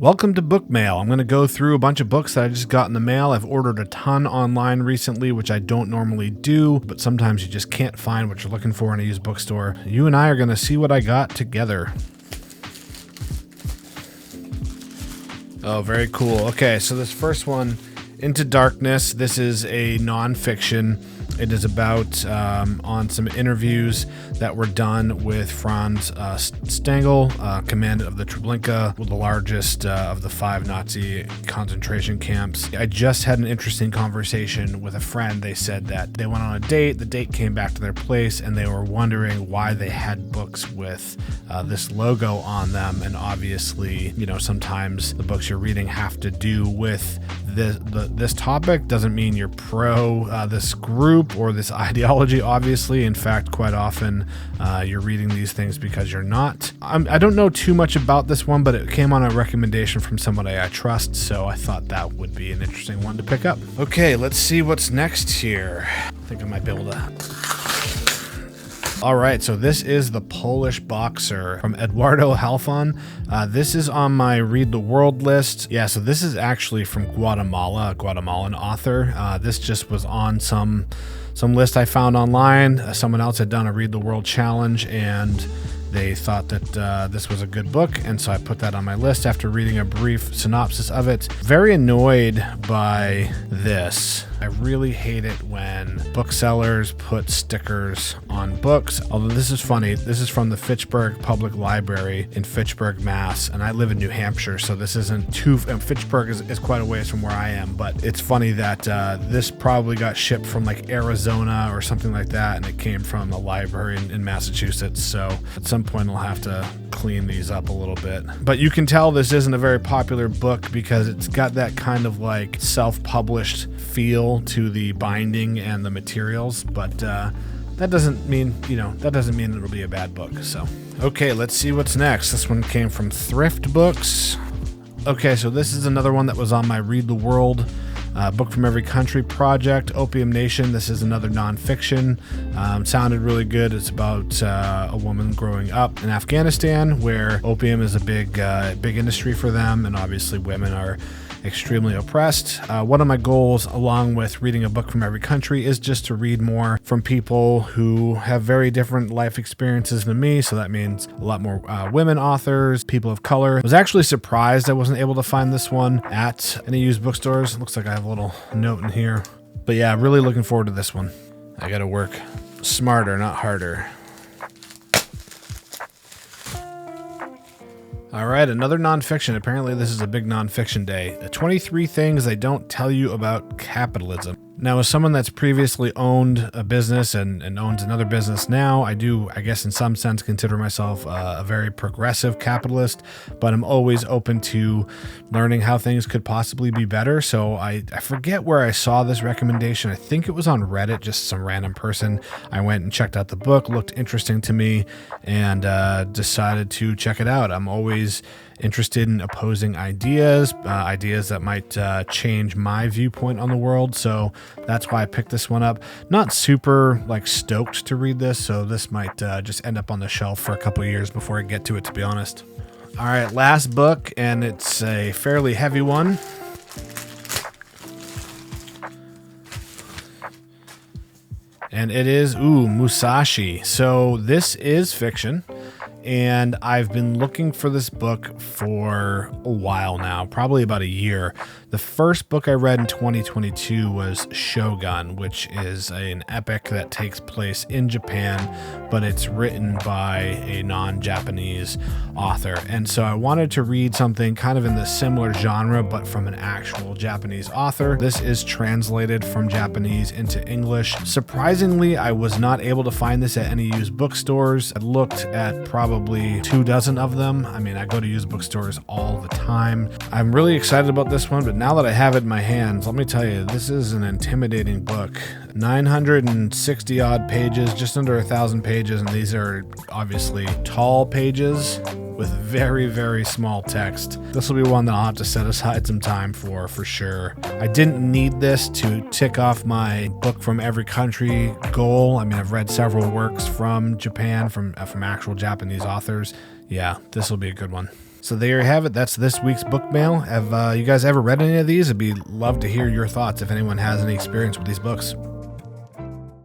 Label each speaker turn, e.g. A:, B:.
A: Welcome to Book Mail. I'm going to go through a bunch of books that I just got in the mail. I've ordered a ton online recently, which I don't normally do, but sometimes you just can't find what you're looking for in a used bookstore. You and I are going to see what I got together. Oh, very cool. Okay, so this first one, Into Darkness, this is a nonfiction. It is about on some interviews that were done with Franz Stangl, commandant of the Treblinka, the largest of the 5 Nazi concentration camps. I just had an interesting conversation with a friend. They said that they went on a date, the date came back to their place, and they were wondering why they had books with this logo on them. And obviously, you know, sometimes the books you're reading have to do with this topic. Doesn't mean you're pro this group or this ideology, obviously. In fact, quite often you're reading these things because you're not. I don't know too much about this one, but it came on a recommendation from somebody I trust, so I thought that would be an interesting one to pick up. Okay, let's see what's next here. I think I might be able to... All right, so this is The Polish Boxer from Eduardo Halfon. This is on my Read the World list. Yeah, so this is actually from Guatemala, a Guatemalan author. This just was on some list I found online. Someone else had done a Read the World challenge, and they thought that this was a good book, and so I put that on my list after reading a brief synopsis of it. Very annoyed by this. I really hate it when booksellers put stickers on books. Although this is funny, this is from the Fitchburg Public Library in Fitchburg, Mass. And I live in New Hampshire, so this isn't too... Fitchburg is quite a ways from where I am, but it's funny that this probably got shipped from like Arizona or something like that, and it came from a library in Massachusetts. So at some point I'll have to clean these up a little bit. But you can tell this isn't a very popular book because it's got that kind of like self-published feel to the binding and the materials, but that doesn't mean it'll be a bad book. So okay, let's see what's next. This one came from Thrift Books. Okay, so this is another one that was on my Read the World Book from Every Country project, Opium Nation. This is another nonfiction. Sounded really good. It's about a woman growing up in Afghanistan, where opium is a big industry for them, and obviously women are extremely oppressed. One of my goals, along with reading a book from every country, is just to read more from people who have very different life experiences than me. So that means a lot more women authors, people of color. I was actually surprised I wasn't able to find this one at any used bookstores. It looks like I have a little note in here. But yeah, really looking forward to this one. I gotta work smarter, not harder. All right, another nonfiction. Apparently this is a big nonfiction day. 23 Things They Don't Tell You About Capitalism. Now, as someone that's previously owned a business and owns another business now, I guess in some sense, consider myself a very progressive capitalist, but I'm always open to learning how things could possibly be better. So I forget where I saw this recommendation. I think it was on Reddit, just some random person. I went and checked out the book, looked interesting to me, and decided to check it out. I'm always interested in opposing ideas that might change my viewpoint on the world. So that's why I picked this one up. Not super stoked to read this, so this might just end up on the shelf for a couple of years before I get to it, to be honest. All right, last book, and it's a fairly heavy one. And it is, Musashi. So this is fiction, and I've been looking for this book for a while now, probably about a year. The first book I read in 2022 was Shogun, which is an epic that takes place in Japan, but it's written by a non-Japanese author. And so I wanted to read something kind of in the similar genre, but from an actual Japanese author. This is translated from Japanese into English. Surprisingly, I was not able to find this at any used bookstores. I looked at probably 24 of them. I mean, I go to used bookstores all the time. I'm really excited about this one, but now that I have it in my hands, let me tell you, this is an intimidating book. 960 odd pages, just under 1,000 pages, and these are obviously tall pages with very, very small text. This will be one that I'll have to set aside some time for sure. I didn't need this to tick off my book from every country goal. I mean, I've read several works from Japan, from actual Japanese authors. Yeah, this will be a good one. So there you have it. That's this week's book mail. Have you guys ever read any of these? I'd be love to hear your thoughts if anyone has any experience with these books.